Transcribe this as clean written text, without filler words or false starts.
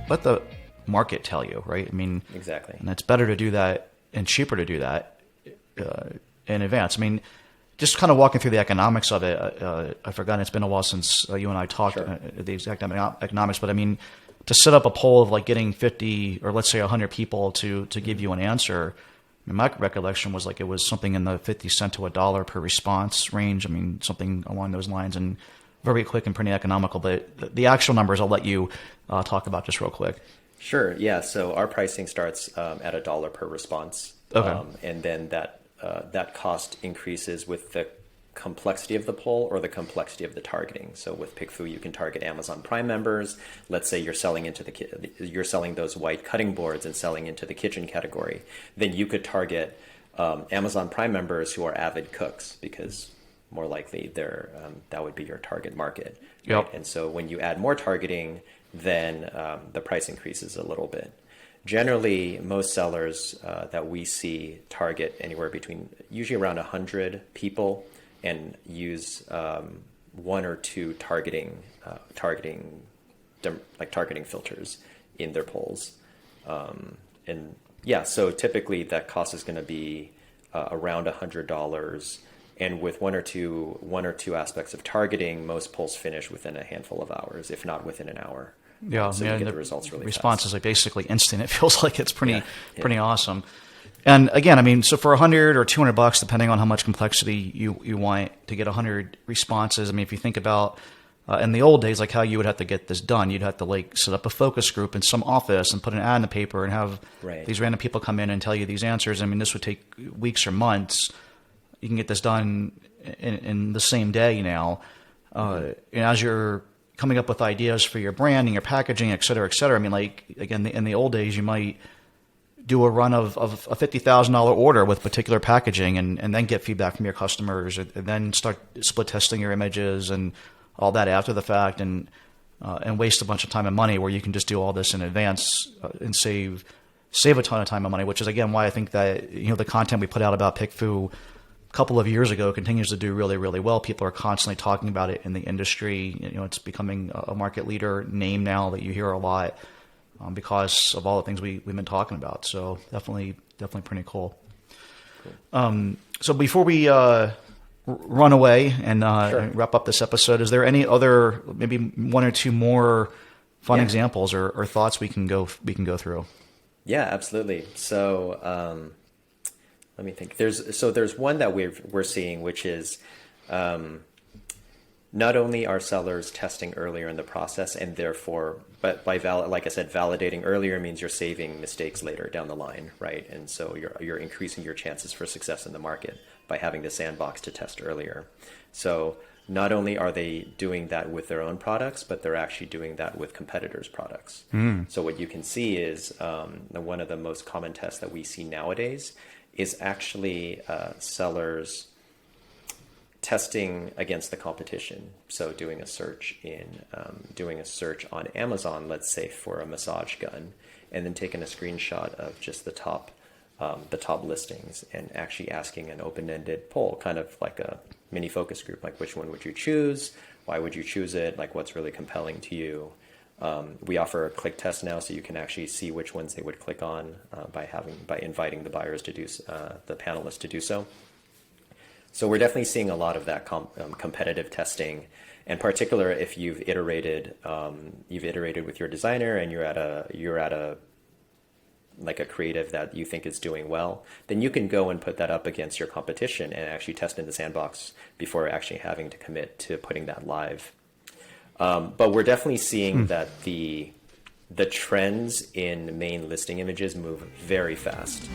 let the market tell you, right? I mean, Exactly. and it's better to do that and cheaper to do that in advance. I mean, just kind of walking through the economics of it. I forgot, it's been a while since you and I talked Sure. the exact economics, but I mean, to set up a poll of like getting 50 or let's say 100 people to give you an answer. I mean, my recollection was like it was something in the 50 cent to $1 per response range. I mean, something along those lines, and very quick and pretty economical. But the actual numbers, I'll let you talk about just real quick. Sure. Yeah. So our pricing starts at $1 per response. Okay. And then that cost increases with the complexity of the poll or the complexity of the targeting. So with PickFu, you can target Amazon Prime members. Let's say you're selling those white cutting boards and selling into the kitchen category. Then you could target Amazon Prime members who are avid cooks, because more likely that would be your target market. Right? Yep. And so when you add more targeting, then the price increases a little bit. Generally, most sellers that we see target anywhere between usually around 100 people and use one or two targeting filters in their polls. And yeah, so typically that cost is going to be around $100. And with one or two aspects of targeting, most polls finish within a handful of hours, if not within an hour. Yeah, So yeah, you get and the results really responses fast. are basically instant. It feels like it's pretty Yeah. awesome. And again, I mean, so for $100 or $200, depending on how much complexity you want to get 100 responses. I mean, if you think about in the old days, like how you would have to get this done, you'd have to like set up a focus group in some office and put an ad in the paper and have Right. these random people come in and tell you these answers. I mean, this would take weeks or months. You can get this done in the same day now. And as you're coming up with ideas for your branding, your packaging, et cetera, et cetera. I mean, like, again, in the old days, you might do a run of a $50,000 order with particular packaging and then get feedback from your customers and then start split testing your images and all that after the fact and waste a bunch of time and money, where you can just do all this in advance and save a ton of time and money, which is, again, why I think that, you know, the content we put out about PickFu a couple of years ago continues to do really, really well. People are constantly talking about it in the industry. You know, it's becoming a market leader name now that you hear a lot because of all the things we've been talking about. So definitely pretty cool. So before we run away and Sure. wrap up this episode, is there any other, maybe one or two more fun Yeah. examples or thoughts we can go through? Yeah, absolutely. So let me think. There's one that we're seeing, which is not only are sellers testing earlier in the process, and therefore, but like I said, validating earlier means you're saving mistakes later down the line, right? And so you're increasing your chances for success in the market by having the sandbox to test earlier. So not only are they doing that with their own products, but they're actually doing that with competitors' products. So what you can see is one of the most common tests that we see nowadays is actually sellers testing against the competition. So doing a search on Amazon, let's say for a massage gun, and then taking a screenshot of just the top listings and actually asking an open-ended poll, kind of like a mini focus group, like which one would you choose? Why would you choose it? Like what's really compelling to you? We offer a click test now, so you can actually see which ones they would click on by inviting the buyers to do the panelists to do so. So we're definitely seeing a lot of that competitive testing, in particular if you've iterated with your designer and you're at a like a creative that you think is doing well, then you can go and put that up against your competition and actually test in the sandbox before actually having to commit to putting that live. But we're definitely seeing that the trends in main listing images move very fast.